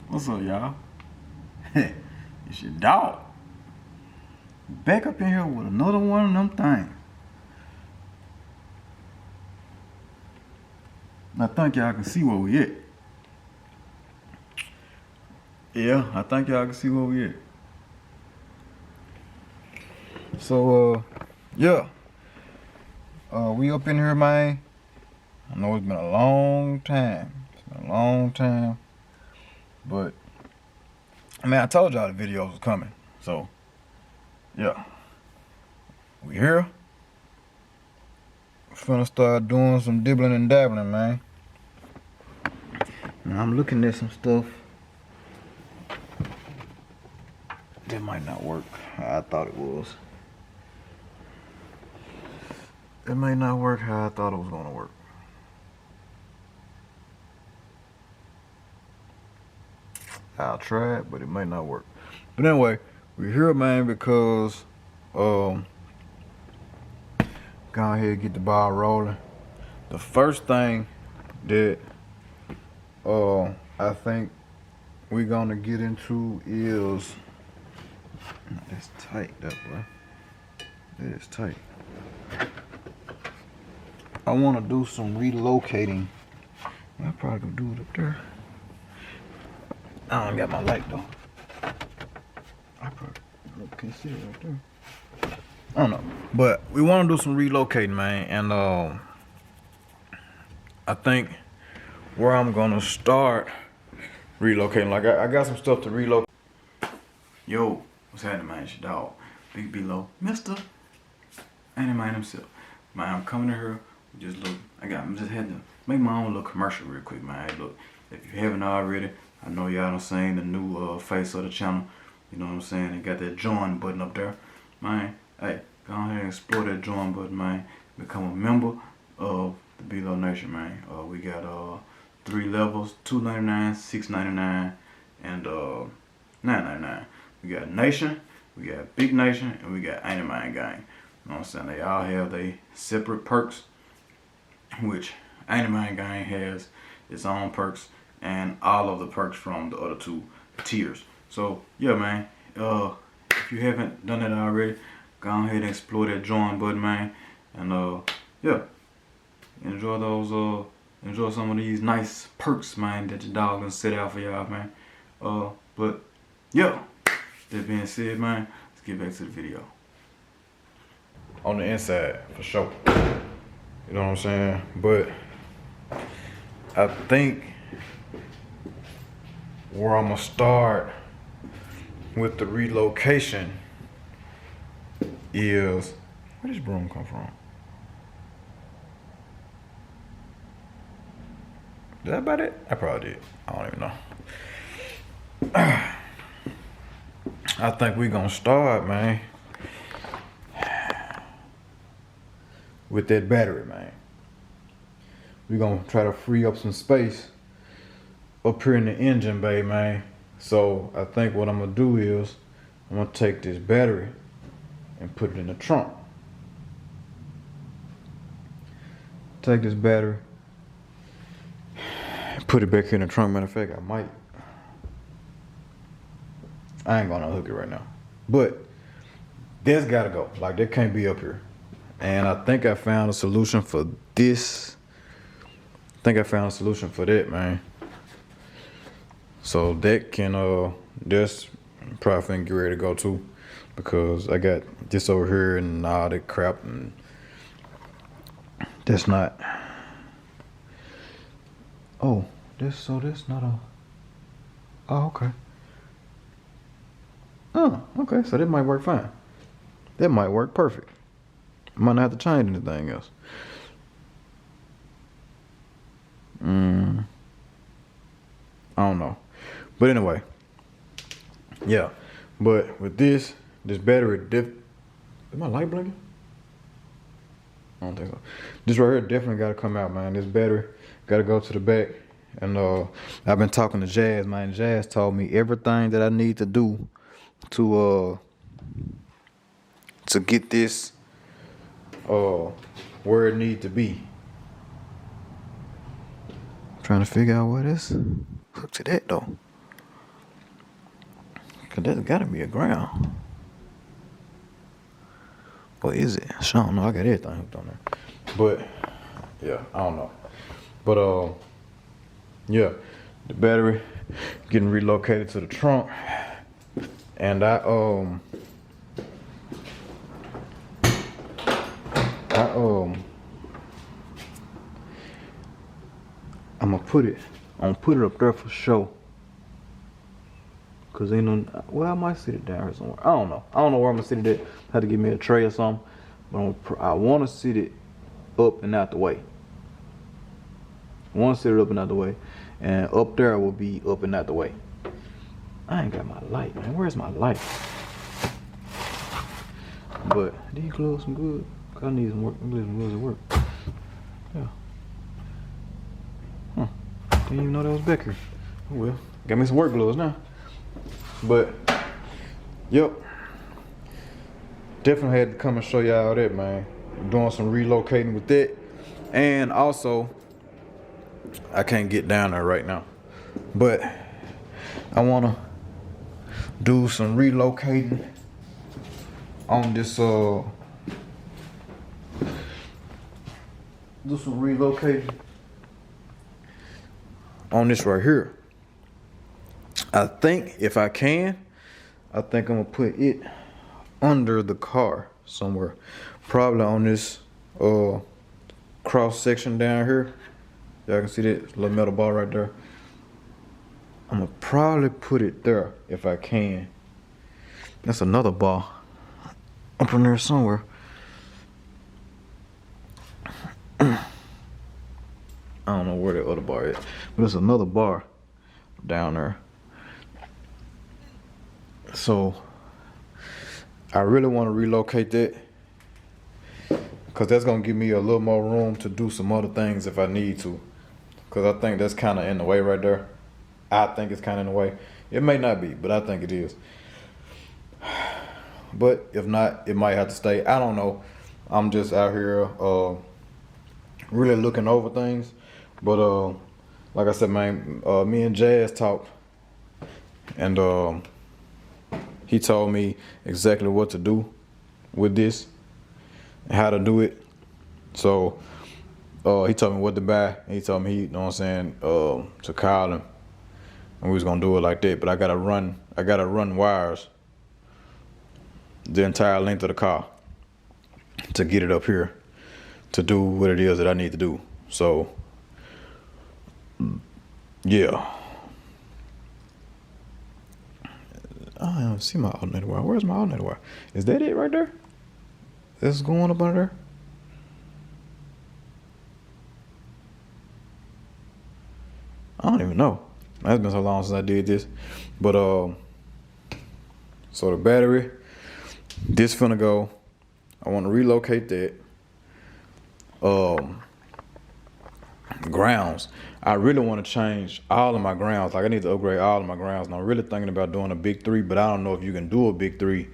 What's up, y'all? It's your dog. Back up in here with another one of them things. I think y'all can see where we at. Yeah, I think y'all can see where we at. So, yeah. We up in here, man. I know it's been a long time. But, I told y'all the videos was coming. So, yeah. We here. Finna start doing some dibbling and dabbling, man. Now, I'm looking at some stuff that might not work how I thought it was. It may not work how I thought it was gonna work. I'll try it, but it may not work. But anyway, we're here, man, because go ahead and get the ball rolling. The first thing that I think we're gonna get into is that's tight, that boy. That is tight. I want to do some relocating. I probably can do it up there. I don't got my light though. I probably can't see it right there. I don't know, but we want to do some relocating, man, and I think where I'm gonna start relocating, like I got some stuff to relocate. Yo, what's happening, man? It's your dog, Big Below, Mister. Ain't man himself, man. I'm coming in here. Just look, I'm just had to make my own little commercial real quick, man. Hey, look, if you haven't already, I know y'all done seen the new face of the channel. You know what I'm saying? They got that join button up there, man. Hey, go ahead and explore that join button, man. Become a member of the BeeloNation, man. We got 3 levels: $2.99, $6.99, and $9.99. We got Nation, we got Big Nation, and we got Ain't Mine Gang. You know what I'm saying? They all have their separate perks, which Ain't Mine Gang has its own perks and all of the perks from the other 2 tiers. So yeah, man, if you haven't done that already, go ahead and explore that join button, man, and yeah, enjoy those enjoy some of these nice perks, man, that your dog gonna set out for y'all, man. But yeah, that being said, man, let's get back to the video. On the inside, for sure. You know what I'm saying? But I think where I'm gonna start with the relocation is, where does broom come from? Is that about it? I probably did. I don't even know. I think we're gonna start, man, with that battery, man. We're gonna try to free up some space up here in the engine bay, man. So I think what I'm gonna do is I'm gonna take this battery and put it in the trunk. Take this battery, put it back here in the trunk. Matter of fact, I ain't gonna hook it right now, but that's gotta go. Like, that can't be up here. And I think I found a solution for this. I think I found a solution for that, man. So that can, that's probably finna get ready to go too, because I got this over here and all that crap, and that's not. Oh, that's not a. Oh, okay. Oh, okay. So that might work fine. That might work perfect. Might not have to change anything else. I don't know. But anyway. Yeah. But with this battery, is my light blinking? I don't think so. This right here definitely got to come out, man. This battery got to go to the back. And I've been talking to Jazz, man. Jazz told me everything that I need to do to get this where it need to be. Trying to figure out what is hooked to that though. Cause there's gotta be a ground. What is it? I don't know. I got everything hooked on there. But yeah, I don't know. But yeah, the battery getting relocated to the trunk. And I'm gonna put it up there for sure. Cause ain't no, well, I might sit it down here somewhere. I don't know where I'm gonna sit it at. Have to give me a tray or something. But I want to sit it up and out the way. I want to sit it up and out the way, and up there will be up and out the way. I ain't got my light, man. Where's my light? But these gloves some good. I need some work. I need some gloves at work. Yeah. Huh. Didn't even know that was back here. Oh well. Got me some work gloves now. But yep. Definitely had to come and show y'all that, man. I'm doing some relocating with that. And also, I can't get down there right now. But I wanna do some relocating on this do some relocating on this right here. I think if I can, I think I'm gonna put it under the car somewhere, probably on this cross section down here. Y'all can see that little metal bar right there. I'm gonna probably put it there if I can. That's another bar up in there somewhere. I don't know where the other bar is, but there's another bar down there. So I really want to relocate that, because that's going to give me a little more room to do some other things if I need to. Because I think that's kind of in the way right there. I think it's kind of in the way. It may not be, but I think it is. But if not, it might have to stay. I don't know. I'm just out here really looking over things. But like I said, man, me and Jazz talked. And he told me exactly what to do with this and how to do it. So he told me what to buy. He told me, you know what I'm saying, to call him, and we was gonna do it like that. But I gotta run wires the entire length of the car to get it up here to do what it is that I need to do. So yeah. I don't see my alternator wire. Where's my alternator wire? Is that it right there? That's going up under there? I don't even know. It's been so long since I did this. But so the battery, this finna go. I want to relocate that. Grounds. I really want to change all of my grounds. Like I need to upgrade all of my grounds. And I'm really thinking about doing a big 3, but I don't know if you can do a big 3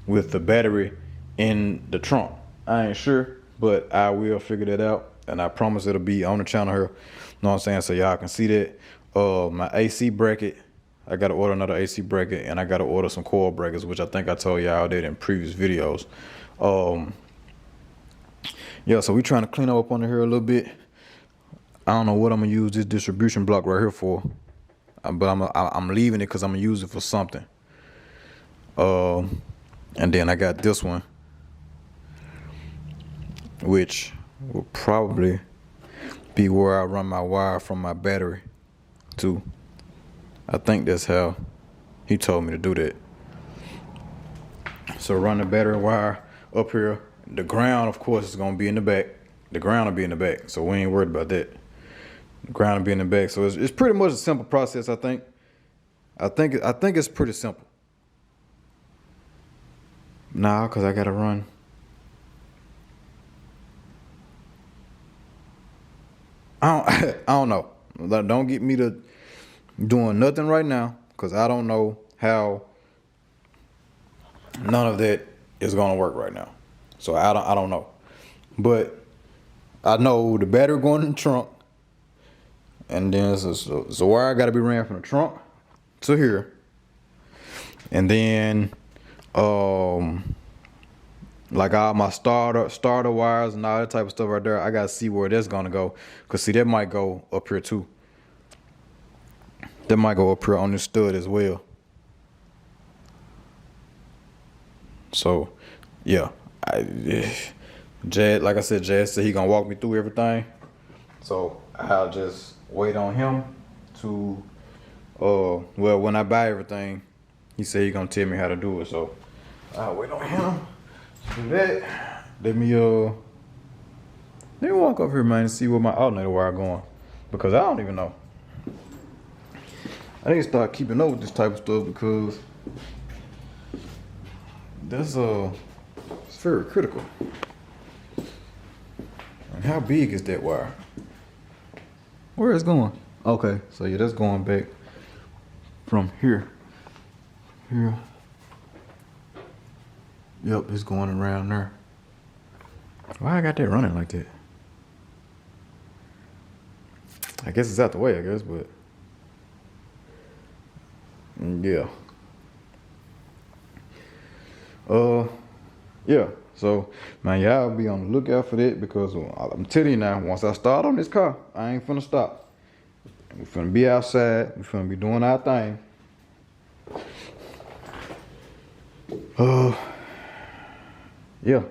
with the battery in the trunk. I ain't sure, but I will figure that out. And I promise it'll be on the channel here. You know what I'm saying? So y'all can see that. My AC bracket, I got to order another AC bracket, and I got to order some coil breakers, which I think I told y'all did in previous videos. Yeah, so we trying to clean up under here a little bit. I don't know what I'm gonna use this distribution block right here for, but I'm leaving it because I'm gonna use it for something. And then I got this one, which will probably be where I run my wire from my battery to. I think that's how he told me to do that. So run the battery wire up here. The ground, of course, is gonna be in the back. The ground will be in the back, so we ain't worried about that. The ground will be in the back, so it's pretty much a simple process. I think it's pretty simple. Nah, cause I gotta run. I don't know. Don't get me to doing nothing right now, cause I don't know how none of that is gonna work right now. So I don't know, but I know the battery going in the trunk, and then it's a wire got to be ran from the trunk to here, and then like all my starter wires and all that type of stuff right there, I gotta see where that's gonna go, cause see that might go up here too. That might go up here on this stud as well. So yeah, Jad, like I said, Jad said he gonna walk me through everything. So I'll just wait on him to, well, when I buy everything, he said he gonna tell me how to do it. So I'll wait on him to do that. Let me walk up here, man, and see where my alternator wire going, because I don't even know. I need to start keeping up with this type of stuff, because that's it's very critical. And how big is that wire? Where it's going? Okay, so yeah, that's going back from here. Here. Yep, it's going around there. Why I got that running like that? I guess it's out the way, I guess, but yeah. Yeah. So, man, y'all be on the lookout for that, because I'm telling you now, once I start on this car, I ain't finna stop. We finna be outside. We finna be doing our thing. Yeah.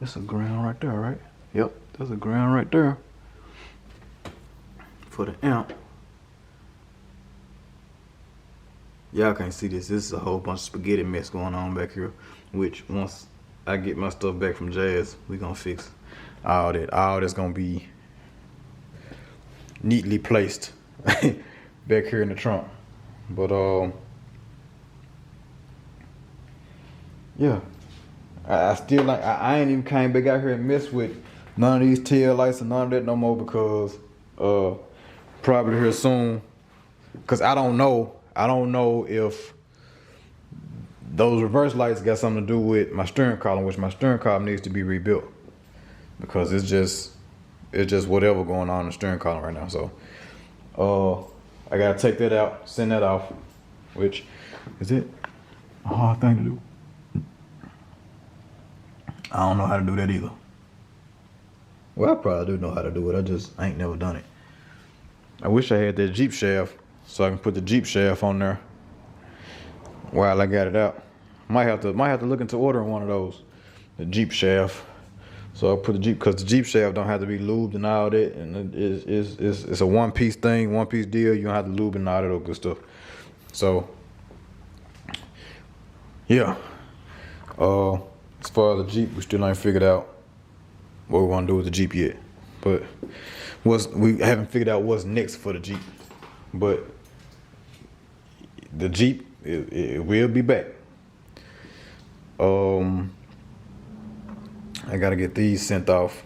That's a ground right there, right? Yep, that's a ground right there for the amp. Y'all can't see this. This is a whole bunch of spaghetti mess going on back here, which once I get my stuff back from Jazz, we gonna fix all that. All that's gonna be neatly placed back here in the trunk. But yeah, I still like, I ain't even came back out here and mess with none of these tail lights and none of that no more, because probably here soon, because I don't know if those reverse lights got something to do with my steering column, which my steering column needs to be rebuilt, because it's just whatever going on in the steering column right now. So I gotta take that out, send that off, which is it a hard thing to do. I don't know how to do that either. Well, I probably do know how to do it. I just ain't never done it. I wish I had that Jeep shaft, so I can put the Jeep shaft on there while I got it out. Might have to look into ordering one of those, the Jeep shaft. So I'll put the Jeep, because the Jeep shaft don't have to be lubed and all that, and it's a one-piece thing, one-piece deal. You don't have to lube and all that good stuff. So yeah, as far as the Jeep, we still ain't figured out what we want to do with the Jeep yet. But we haven't figured out what's next for the Jeep. But the Jeep, it will be back. I gotta get these sent off.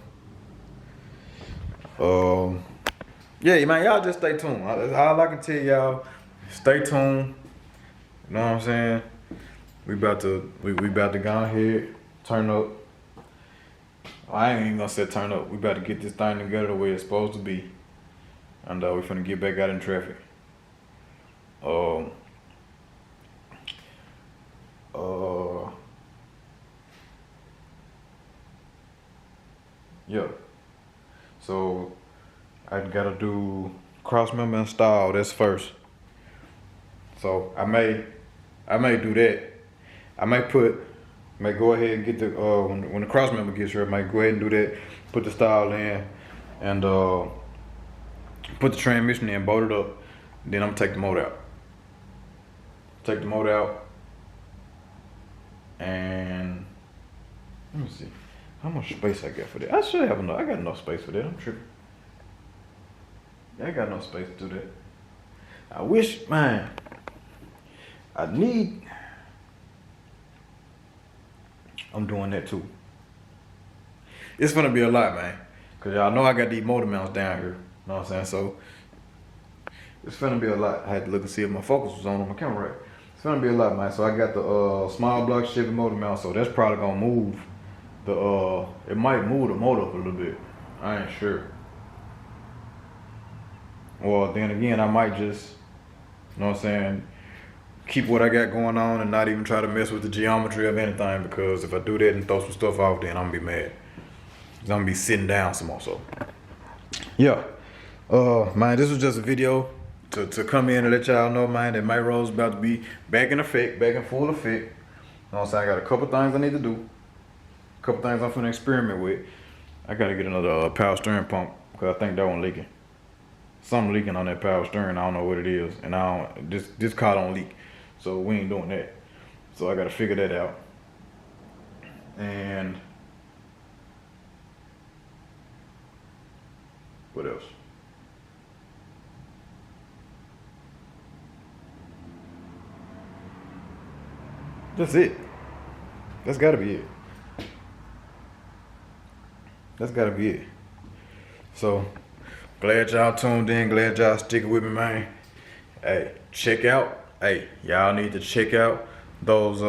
Yeah, man, y'all just stay tuned. All I can tell y'all, stay tuned. You know what I'm saying? We about to go ahead, turn up. I ain't even gonna say turn up. We about to get this thing together the way it's supposed to be, and we finna get back out in traffic. Yeah. So I gotta do cross member install. That's first. So I may do that. I may go ahead and get the when the cross member gets here, I might go ahead and do that. Put the style in, and put the transmission in, bolt it up. Then I'm gonna take the motor out. Take the motor out, and let me see how much space I got for that. I should have enough. I got enough space for that. I'm tripping. Yeah, I got enough space to do that. I wish, man. I'm doing that too. It's gonna be a lot, man. Cause y'all know I got these motor mounts down here. Know what I'm saying? So it's gonna be a lot. I had to look and see if my focus was on my camera right. It's gonna be a lot, man. So I got the small block Chevy motor mount. So that's probably gonna move the it might move the motor up a little bit. I ain't sure. Or then again, I might just, you know what I'm saying, keep what I got going on and not even try to mess with the geometry of anything, because if I do that and throw some stuff off, then I'm gonna be mad. 'Cause I'm gonna be sitting down some more. So yeah, man, this was just a video to come in and let y'all know, man, that MayRose about to be back in effect, back in full effect. You know what I'm saying? I got a couple things I need to do, a couple things I'm finna experiment with. I gotta get another power steering pump, because I think that one leaking. Something leaking on that power steering. I don't know what it is, and this car don't leak, so we ain't doing that. So I gotta figure that out. And what else? That's it. That's gotta be it. That's gotta be it. So glad y'all tuned in. Glad y'all sticking with me, man. Hey, check out. Hey, y'all need to check out those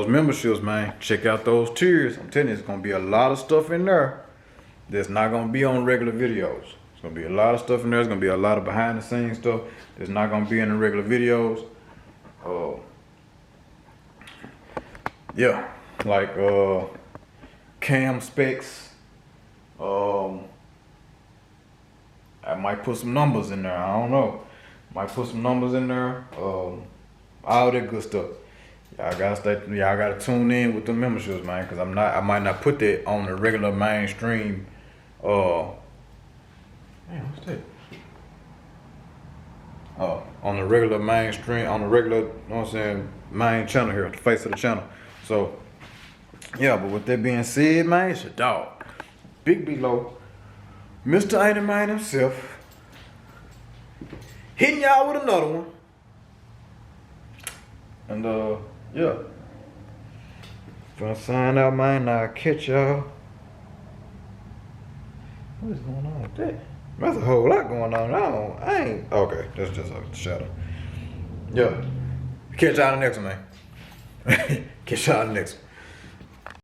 memberships, man. Check out those tiers. I'm telling you, there's gonna be a lot of stuff in there that's not gonna be on regular videos. There's gonna be a lot of stuff in there. There's gonna be a lot of behind the scenes stuff that's not gonna be in the regular videos. Yeah, like cam specs. I might put some numbers in there. I don't know. Might put some numbers in there. All that good stuff. Y'all gotta tune in with the memberships, man, because I might not put that on the regular mainstream. Man, what's that? On the regular mainstream, on the regular, you know what I'm saying, main channel here, the face of the channel. So yeah, but with that being said, man, it's your dog, Big Beelo, Mr. 80 Man himself, hitting y'all with another one. And yeah, gonna sign out, man. I'll catch y'all. What is going on with that? There's a whole lot going on. I ain't okay. That's just a shadow. Yeah, catch y'all in the next one, man. Catch y'all in the next one.